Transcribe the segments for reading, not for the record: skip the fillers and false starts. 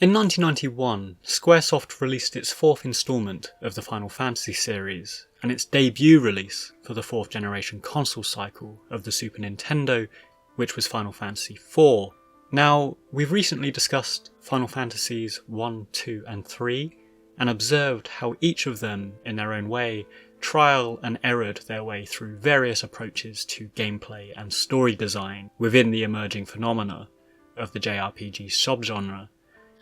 In 1991, Squaresoft released its fourth instalment of the Final Fantasy series, and its debut release for the fourth generation console cycle of the Super Nintendo, which was Final Fantasy IV. Now, we've recently discussed Final Fantasies 1, 2 and 3, and observed how each of them, in their own way, trial and errored their way through various approaches to gameplay and story design within the emerging phenomena of the JRPG subgenre.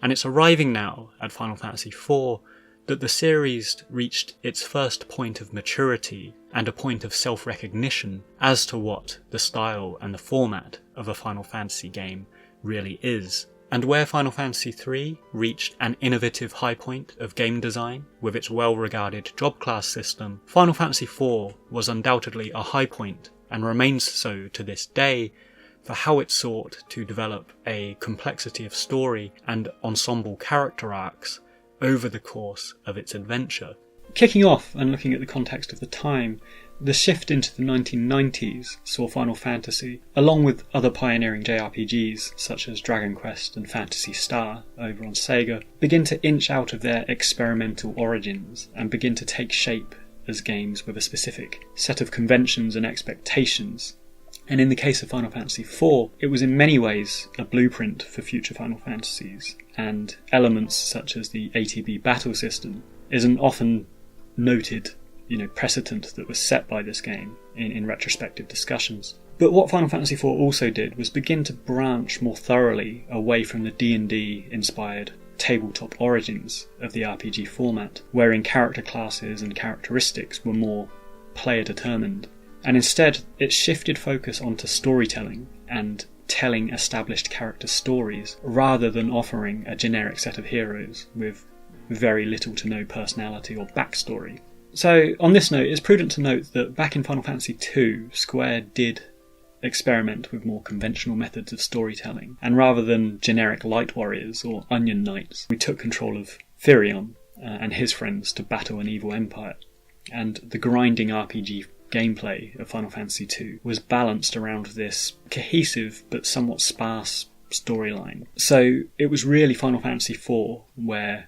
And it's arriving now at Final Fantasy IV that the series reached its first point of maturity and a point of self-recognition as to what the style and the format of a Final Fantasy game really is. And where Final Fantasy III reached an innovative high point of game design with its well-regarded job class system, Final Fantasy IV was undoubtedly a high point, and remains so to this day, for how it sought to develop a complexity of story and ensemble character arcs over the course of its adventure. Kicking off and looking at the context of the time, the shift into the 1990s saw Final Fantasy, along with other pioneering JRPGs such as Dragon Quest and Phantasy Star over on Sega, begin to inch out of their experimental origins and begin to take shape as games with a specific set of conventions and expectations. And in the case of Final Fantasy IV, it was in many ways a blueprint for future Final Fantasies, and elements such as the ATB battle system is an often noted precedent that was set by this game in retrospective discussions. But what Final Fantasy IV also did was begin to branch more thoroughly away from the D&D inspired tabletop origins of the RPG format, wherein character classes and characteristics were more player determined. And instead, it shifted focus onto storytelling and telling established character stories, rather than offering a generic set of heroes with very little to no personality or backstory. So, on this note, it's prudent to note that back in Final Fantasy II, Square did experiment with more conventional methods of storytelling, and rather than generic light warriors or onion knights, we took control of Firion and his friends to battle an evil empire, and the grinding RPG gameplay of Final Fantasy II was balanced around this cohesive but somewhat sparse storyline. So it was really Final Fantasy IV where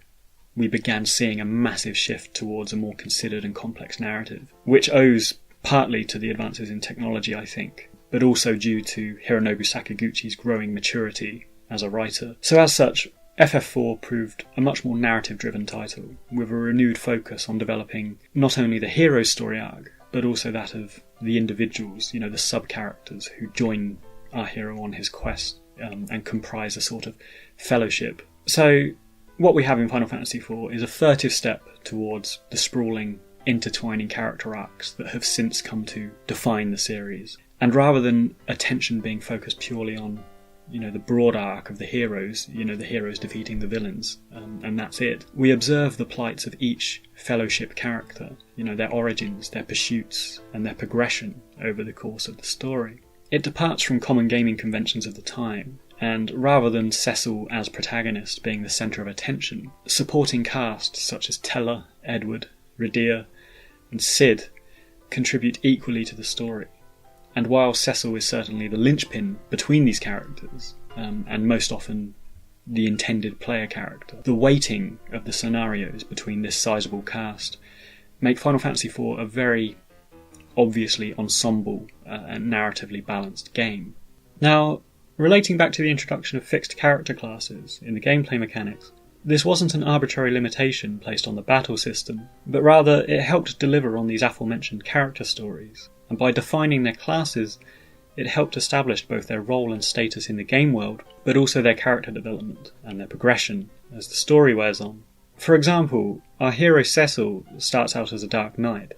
we began seeing a massive shift towards a more considered and complex narrative, which owes partly to the advances in technology, I think, but also due to Hironobu Sakaguchi's growing maturity as a writer. So as such, FF4 proved a much more narrative-driven title, with a renewed focus on developing not only the hero's story arc, but also that of the individuals, the sub-characters who join our hero on his quest and comprise a sort of fellowship. So what we have in Final Fantasy IV is a furtive step towards the sprawling, intertwining character arcs that have since come to define the series. And rather than attention being focused purely on the broad arc of the heroes, the heroes defeating the villains, and that's it. We observe the plights of each fellowship character, their origins, their pursuits, and their progression over the course of the story. It departs from common gaming conventions of the time, and rather than Cecil as protagonist being the centre of attention, supporting casts such as Teller, Edward, Rydia, and Cid contribute equally to the story. And while Cecil is certainly the linchpin between these characters, and most often the intended player character, the weighting of the scenarios between this sizable cast make Final Fantasy IV a very obviously ensemble and narratively balanced game. Now, relating back to the introduction of fixed character classes in the gameplay mechanics, this wasn't an arbitrary limitation placed on the battle system, but rather it helped deliver on these aforementioned character stories. And by defining their classes, it helped establish both their role and status in the game world, but also their character development and their progression as the story wears on. For example, our hero Cecil starts out as a Dark Knight,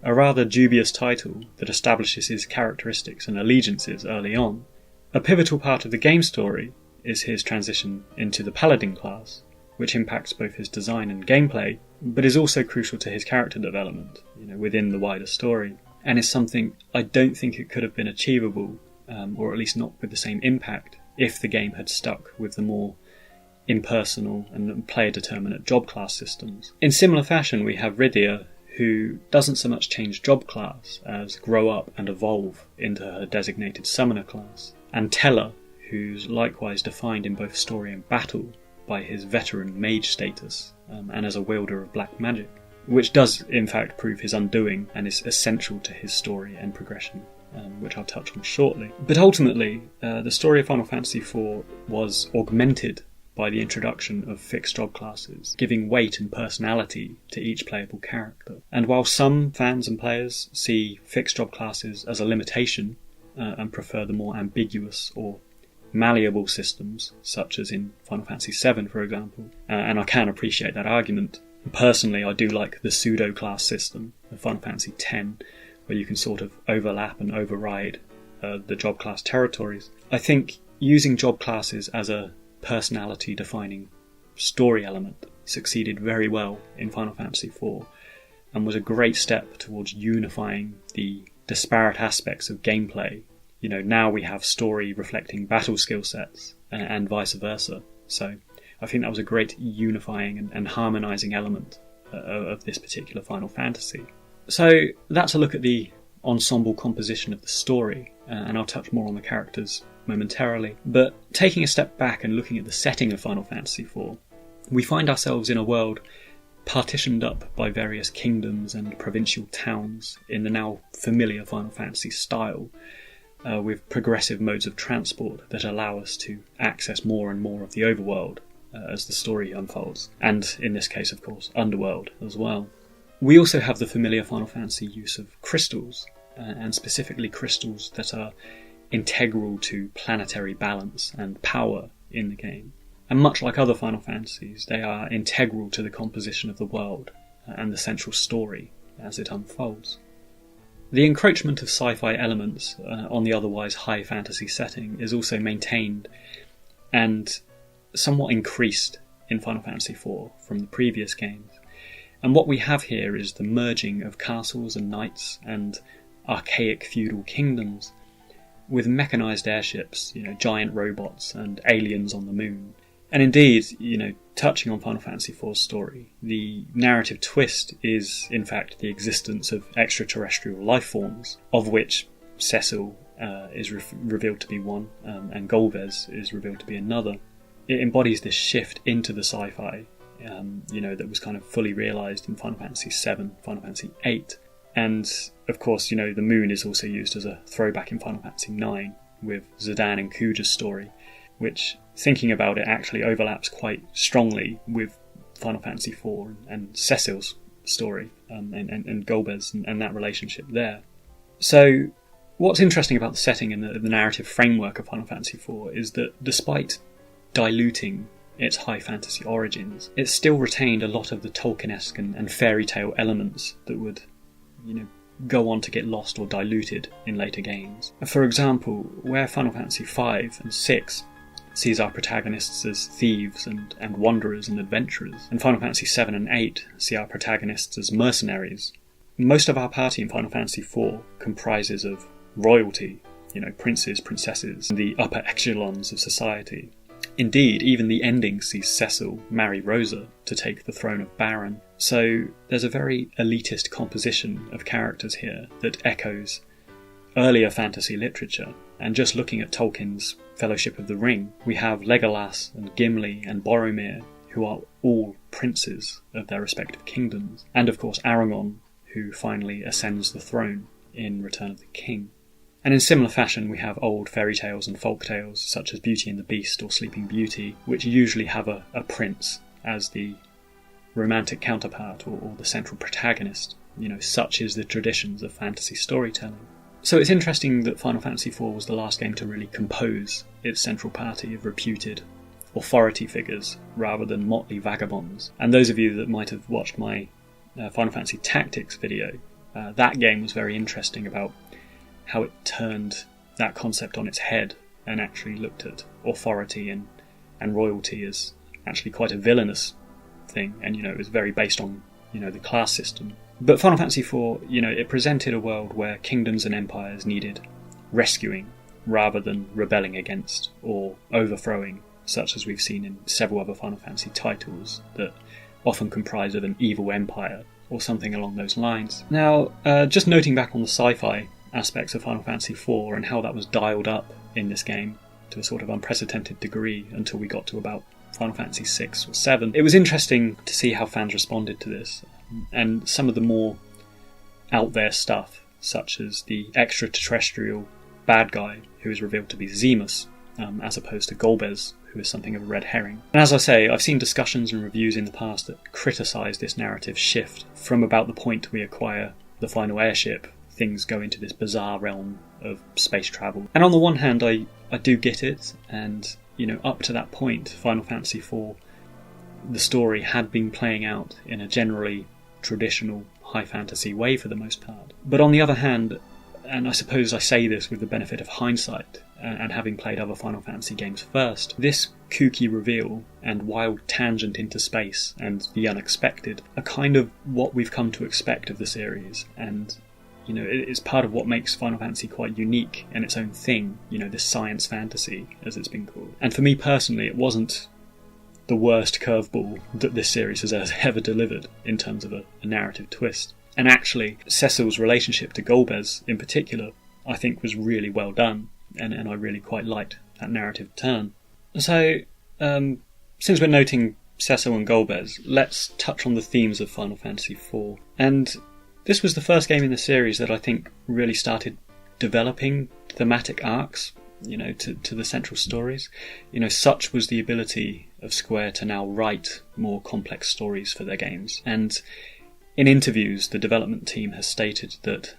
a rather dubious title that establishes his characteristics and allegiances early on. A pivotal part of the game story is his transition into the Paladin class, which impacts both his design and gameplay, but is also crucial to his character development, within the wider story. And is something I don't think it could have been achievable, or at least not with the same impact, if the game had stuck with the more impersonal and player-determinate job class systems. In similar fashion, we have Rydia, who doesn't so much change job class as grow up and evolve into her designated summoner class, and Teller, who's likewise defined in both story and battle, by his veteran mage status and as a wielder of black magic, which does in fact prove his undoing and is essential to his story and progression, which I'll touch on shortly. But ultimately, the story of Final Fantasy IV was augmented by the introduction of fixed job classes, giving weight and personality to each playable character. And while some fans and players see fixed job classes as a limitation and prefer the more ambiguous or malleable systems, such as in Final Fantasy VII, for example, and I can appreciate that argument. Personally, I do like the pseudo-class system of Final Fantasy X, where you can sort of overlap and override the job class territories. I think using job classes as a personality-defining story element succeeded very well in Final Fantasy IV, and was a great step towards unifying the disparate aspects of gameplay. You know, now we have story reflecting battle skill sets and vice versa. So I think that was a great unifying and harmonising element of this particular Final Fantasy. So that's a look at the ensemble composition of the story, and I'll touch more on the characters momentarily. But taking a step back and looking at the setting of Final Fantasy IV, we find ourselves in a world partitioned up by various kingdoms and provincial towns in the now familiar Final Fantasy style, with progressive modes of transport that allow us to access more and more of the overworld as the story unfolds, and in this case, of course, underworld as well. We also have the familiar Final Fantasy use of crystals, and specifically crystals that are integral to planetary balance and power in the game. And much like other Final Fantasies, they are integral to the composition of the world and the central story as it unfolds. The encroachment of sci-fi elements on the otherwise high fantasy setting is also maintained and somewhat increased in Final Fantasy IV from the previous games. And what we have here is the merging of castles and knights and archaic feudal kingdoms with mechanised airships, giant robots and aliens on the moon. And indeed, touching on Final Fantasy IV's story, the narrative twist is, in fact, the existence of extraterrestrial life forms, of which Cecil is revealed to be one, and Golbez is revealed to be another. It embodies this shift into the sci-fi, that was kind of fully realised in Final Fantasy VII, Final Fantasy VIII. And, of course, the moon is also used as a throwback in Final Fantasy IX with Zidane and Kuja's story, which, thinking about it, actually overlaps quite strongly with Final Fantasy IV and Cecil's story, and Golbez and that relationship there. So, what's interesting about the setting and the narrative framework of Final Fantasy IV is that despite diluting its high fantasy origins, it still retained a lot of the Tolkien-esque and fairy tale elements that would go on to get lost or diluted in later games. For example, where Final Fantasy V and VI sees our protagonists as thieves and wanderers and adventurers, and Final Fantasy VII and VIII see our protagonists as mercenaries, most of our party in Final Fantasy IV comprises of royalty, princes, princesses, and the upper echelons of society. Indeed, even the ending sees Cecil marry Rosa to take the throne of Baron. So there's a very elitist composition of characters here that echoes earlier fantasy literature. And just looking at Tolkien's Fellowship of the Ring, we have Legolas and Gimli and Boromir, who are all princes of their respective kingdoms. And of course Aragorn, who finally ascends the throne in Return of the King. And in similar fashion, we have old fairy tales and folk tales, such as Beauty and the Beast or Sleeping Beauty, which usually have a prince as the romantic counterpart or the central protagonist. Such is the traditions of fantasy storytelling. So it's interesting that Final Fantasy IV was the last game to really compose its central party of reputed authority figures, rather than motley vagabonds. And those of you that might have watched my Final Fantasy Tactics video, that game was very interesting about how it turned that concept on its head and actually looked at authority and royalty as actually quite a villainous thing, and it was very based on the class system. But Final Fantasy IV, it presented a world where kingdoms and empires needed rescuing rather than rebelling against or overthrowing, such as we've seen in several other Final Fantasy titles that often comprise of an evil empire or something along those lines. Now, just noting back on the sci-fi aspects of Final Fantasy IV and how that was dialed up in this game to a sort of unprecedented degree until we got to about Final Fantasy 6 or 7. It was interesting to see how fans responded to this, and some of the more out there stuff, such as the extraterrestrial bad guy who is revealed to be Zemus, as opposed to Golbez, who is something of a red herring. And as I say, I've seen discussions and reviews in the past that criticise this narrative shift from about the point we acquire the final airship. Things go into this bizarre realm of space travel. And on the one hand, I do get it, and up to that point, Final Fantasy IV, the story had been playing out in a generally traditional high fantasy way for the most part. But on the other hand, and I suppose I say this with the benefit of hindsight, and having played other Final Fantasy games first, this kooky reveal and wild tangent into space and the unexpected are kind of what we've come to expect of the series, and it's part of what makes Final Fantasy quite unique and its own thing, this science fantasy, as it's been called. And for me personally, it wasn't the worst curveball that this series has ever delivered in terms of a narrative twist. And actually, Cecil's relationship to Golbez in particular, I think was really well done, and I really quite liked that narrative turn. So, since we're noting Cecil and Golbez, let's touch on the themes of Final Fantasy IV. And this was the first game in the series that I think really started developing thematic arcs, to the central stories. Such was the ability of Square to now write more complex stories for their games. And in interviews, the development team has stated that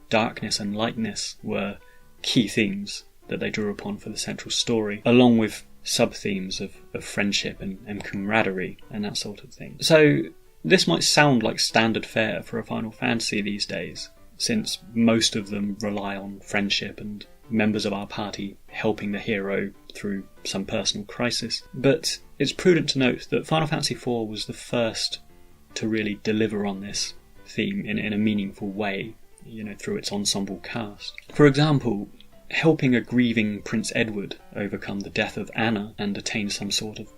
darkness and lightness were key themes that they drew upon for the central story, along with sub-themes of friendship and camaraderie and that sort of thing. So this might sound like standard fare for a Final Fantasy these days, since most of them rely on friendship and members of our party helping the hero through some personal crisis. But it's prudent to note that Final Fantasy IV was the first to really deliver on this theme in a meaningful way, through its ensemble cast. For example, helping a grieving Prince Edward overcome the death of Anna and attain some sort of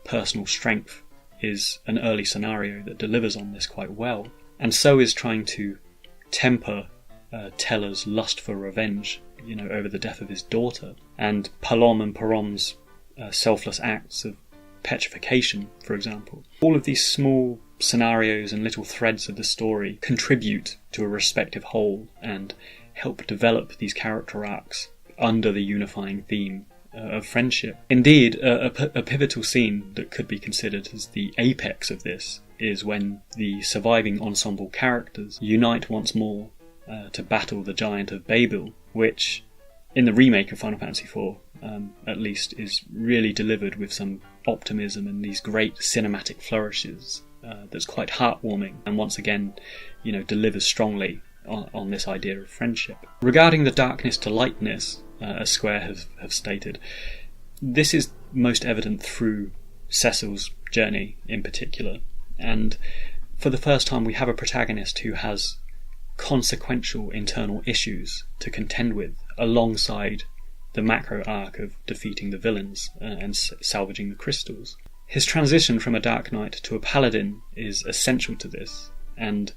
personal strength is an early scenario that delivers on this quite well. And so is trying to temper Teller's lust for revenge, over the death of his daughter, and Palom and Parom's selfless acts of petrification, for example. All of these small scenarios and little threads of the story contribute to a respective whole and help develop these character arcs under the unifying theme of friendship. Indeed, a pivotal scene that could be considered as the apex of this is when the surviving ensemble characters unite once more to battle the giant of Babel, which, in the remake of Final Fantasy IV, at least, is really delivered with some optimism and these great cinematic flourishes that's quite heartwarming, and once again, delivers strongly on this idea of friendship. Regarding the darkness to lightness, as Square have stated, this is most evident through Cecil's journey in particular, and for the first time we have a protagonist who has consequential internal issues to contend with, alongside the macro arc of defeating the villains and salvaging the crystals. His transition from a Dark Knight to a Paladin is essential to this, and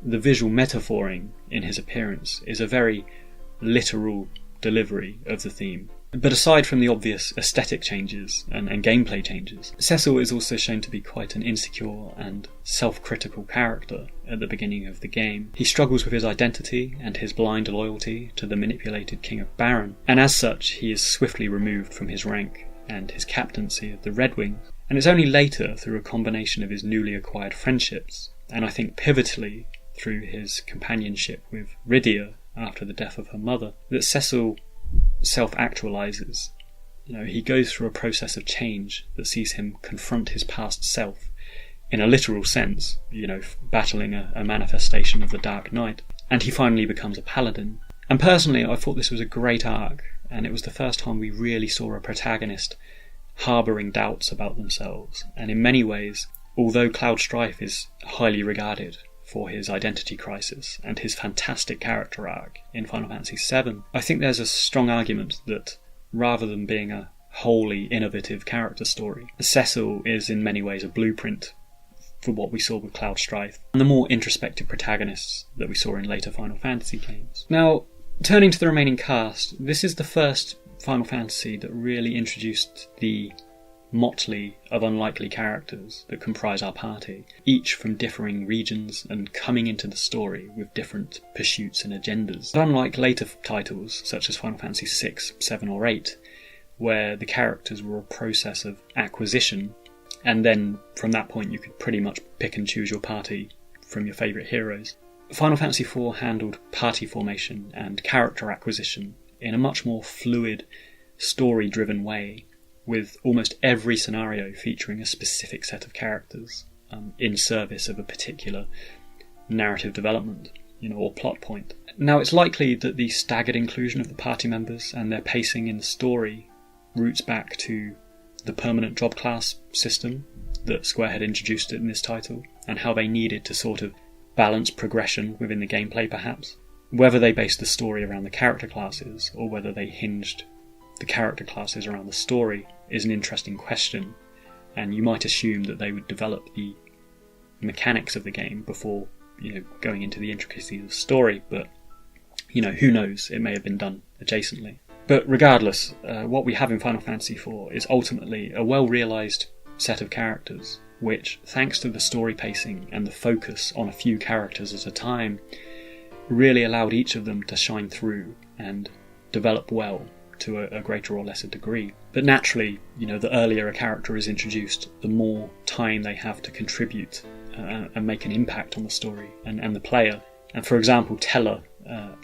the visual metaphoring in his appearance is a very literal delivery of the theme. But aside from the obvious aesthetic changes and gameplay changes, Cecil is also shown to be quite an insecure and self-critical character at the beginning of the game. He struggles with his identity and his blind loyalty to the manipulated King of Baron, and as such he is swiftly removed from his rank and his captaincy of the Red Wings. And it's only later, through a combination of his newly acquired friendships, and I think pivotally through his companionship with Rydia after the death of her mother, that Cecil self-actualizes. He goes through a process of change that sees him confront his past self, in a literal sense, battling a manifestation of the Dark Knight, and he finally becomes a paladin. And personally, I thought this was a great arc, and it was the first time we really saw a protagonist harbouring doubts about themselves, and in many ways, although Cloud Strife is highly regarded for his identity crisis and his fantastic character arc in Final Fantasy VII, I think there's a strong argument that rather than being a wholly innovative character story, Cecil is in many ways a blueprint for what we saw with Cloud Strife and the more introspective protagonists that we saw in later Final Fantasy games. Now, turning to the remaining cast, this is the first Final Fantasy that really introduced the motley of unlikely characters that comprise our party, each from differing regions and coming into the story with different pursuits and agendas. But unlike later titles, such as Final Fantasy VI, VII or VIII, where the characters were a process of acquisition, and then from that point you could pretty much pick and choose your party from your favourite heroes, Final Fantasy IV handled party formation and character acquisition in a much more fluid, story-driven way, with almost every scenario featuring a specific set of characters in service of a particular narrative development, or plot point. Now, it's likely that the staggered inclusion of the party members and their pacing in the story roots back to the permanent job class system that Square had introduced in this title, and how they needed to sort of balance progression within the gameplay, perhaps. Whether they based the story around the character classes, or whether they hinged the character classes around the story, is an interesting question, and you might assume that they would develop the mechanics of the game before, going into the intricacies of the story, but, who knows, it may have been done adjacently. But regardless, what we have in Final Fantasy IV is ultimately a well-realised set of characters, which, thanks to the story pacing and the focus on a few characters at a time, really allowed each of them to shine through and develop well to a greater or lesser degree. But naturally, the earlier a character is introduced, the more time they have to contribute and make an impact on the story and the player. And for example, Teller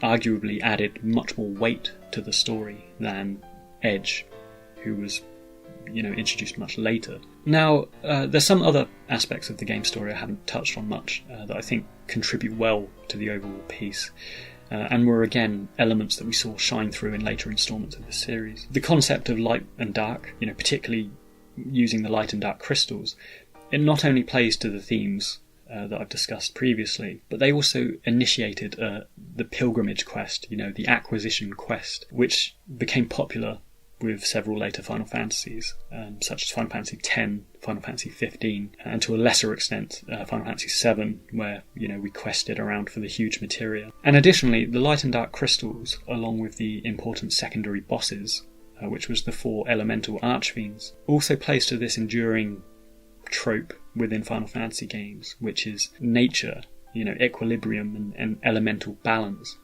arguably added much more weight to the story than Edge, who was introduced much later. Now, there's some other aspects of the game story I haven't touched on much that I think contribute well to the overall piece, and were again elements that we saw shine through in later instalments of the series. The concept of light and dark, particularly using the light and dark crystals, it not only plays to the themes that I've discussed previously, but they also initiated the pilgrimage quest, the acquisition quest, which became popular with several later Final Fantasies, such as Final Fantasy X, Final Fantasy XV, and to a lesser extent Final Fantasy VII, where we quested around for the huge materia. And additionally, the light and dark crystals, along with the important secondary bosses, which was the 4 elemental archfiends, also plays to this enduring trope within Final Fantasy games, which is nature, equilibrium and elemental balance.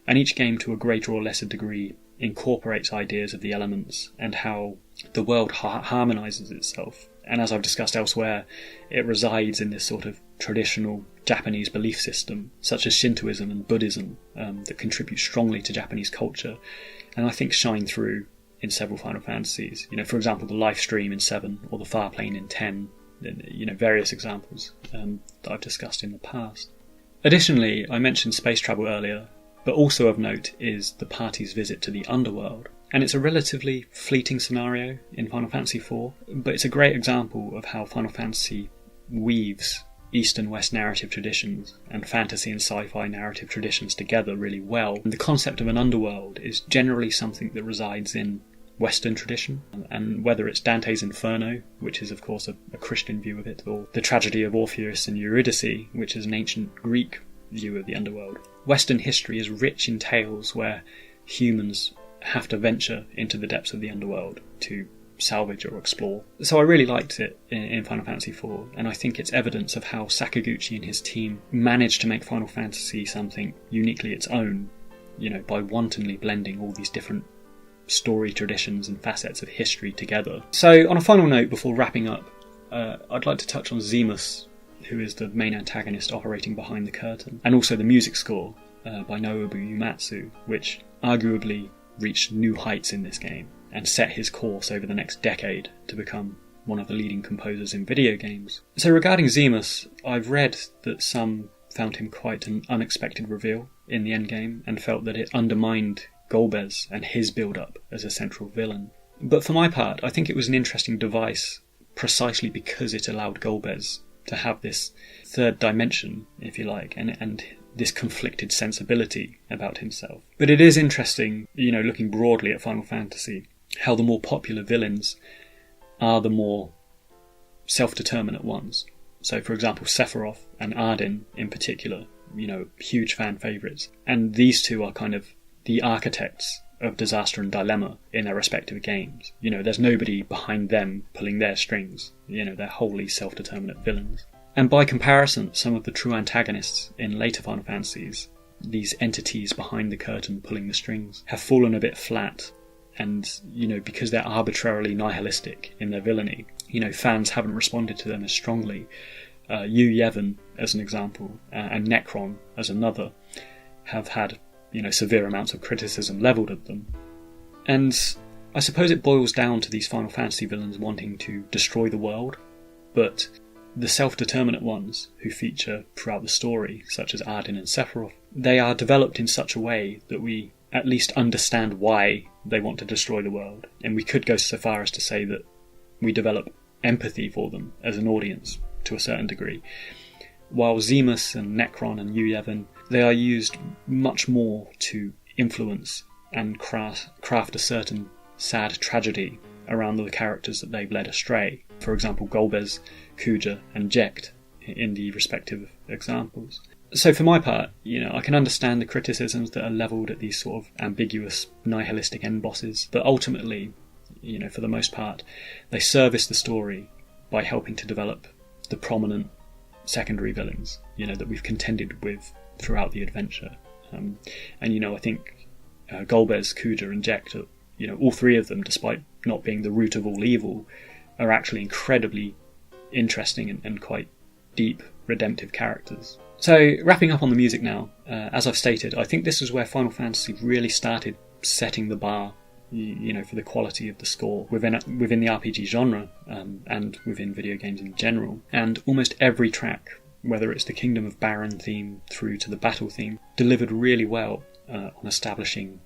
And each game, to a greater or lesser degree, incorporates ideas of the elements and how the world harmonises itself. And as I've discussed elsewhere, it resides in this sort of traditional Japanese belief system, such as Shintoism and Buddhism, that contribute strongly to Japanese culture, and I think shine through in several Final Fantasies. For example, the life stream in 7 or the far plane in 10, various examples that I've discussed in the past. Additionally, I mentioned space travel earlier, but also of note is the party's visit to the underworld. And it's a relatively fleeting scenario in Final Fantasy IV, but it's a great example of how Final Fantasy weaves East and West narrative traditions and fantasy and sci-fi narrative traditions together really well. And the concept of an underworld is generally something that resides in Western tradition, and whether it's Dante's Inferno, which is of course a Christian view of it, or the tragedy of Orpheus and Eurydice, which is an ancient Greek view of the underworld. Western history is rich in tales where humans have to venture into the depths of the underworld to salvage or explore. So I really liked it in Final Fantasy IV, and I think it's evidence of how Sakaguchi and his team managed to make Final Fantasy something uniquely its own, by wantonly blending all these different story traditions and facets of history together. So on a final note, before wrapping up, I'd like to touch on Zemus, who is the main antagonist operating behind the curtain, and also the music score by Nobuo Uematsu, which arguably reached new heights in this game and set his course over the next decade to become one of the leading composers in video games. So regarding Zemus, I've read that some found him quite an unexpected reveal in the endgame and felt that it undermined Golbez and his build-up as a central villain. But for my part, I think it was an interesting device precisely because it allowed Golbez to have this third dimension, if you like, and this conflicted sensibility about himself. But it is interesting, looking broadly at Final Fantasy, how the more popular villains are the more self-determinate ones. So, for example, Sephiroth and Ardyn in particular, huge fan favourites. And these two are kind of the architects of disaster and dilemma in their respective games. There's nobody behind them pulling their strings. They're wholly self-determinate villains. And by comparison, some of the true antagonists in later Final Fantasies, these entities behind the curtain pulling the strings, have fallen a bit flat. And, because they're arbitrarily nihilistic in their villainy, fans haven't responded to them as strongly. Yevon, as an example, and Necron, as another, have had, severe amounts of criticism levelled at them. And I suppose it boils down to these Final Fantasy villains wanting to destroy the world, but the self-determinate ones who feature throughout the story, such as Ardyn and Sephiroth, they are developed in such a way that we at least understand why they want to destroy the world, and we could go so far as to say that we develop empathy for them as an audience to a certain degree. While Zemus and Necron and Yevon, they are used much more to influence and craft a certain sad tragedy around the characters that they've led astray. For example, Golbez, Kuja and Jecht in the respective examples. So for my part, I can understand the criticisms that are levelled at these sort of ambiguous, nihilistic end bosses, but ultimately, for the most part, they service the story by helping to develop the prominent secondary villains, that we've contended with throughout the adventure. And I think Golbez, Kuja and Jecht, all three of them, despite not being the root of all evil, are actually incredibly interesting and quite deep, redemptive characters. So, wrapping up on the music now, as I've stated, I think this is where Final Fantasy really started setting the bar, for the quality of the score within the RPG genre, and within video games in general. And almost every track, whether it's the Kingdom of Baron theme through to the battle theme, delivered really well on establishing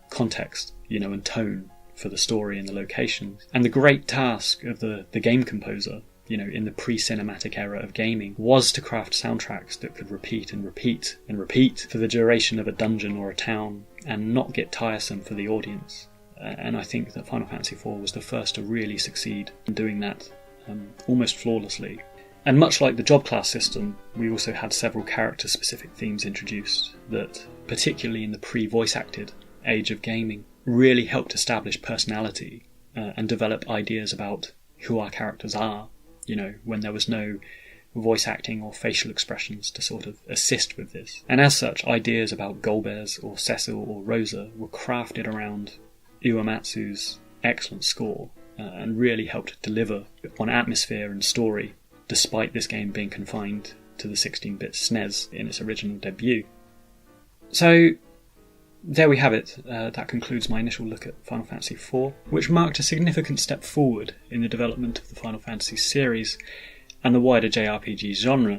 context, and tone for the story and the locations. And the great task of the game composer, in the pre-cinematic era of gaming, was to craft soundtracks that could repeat and repeat and repeat for the duration of a dungeon or a town and not get tiresome for the audience. And I think that Final Fantasy IV was the first to really succeed in doing that almost flawlessly. And much like the job class system, we also had several character-specific themes introduced that, particularly in the pre-voice-acted age of gaming, really helped establish personality and develop ideas about who our characters are, when there was no voice acting or facial expressions to sort of assist with this. And as such, ideas about Golbez or Cecil or Rosa were crafted around Uematsu's excellent score and really helped deliver on atmosphere and story, despite this game being confined to the 16-bit SNES in its original debut. So, there we have it. That concludes my initial look at Final Fantasy IV, which marked a significant step forward in the development of the Final Fantasy series and the wider JRPG genre.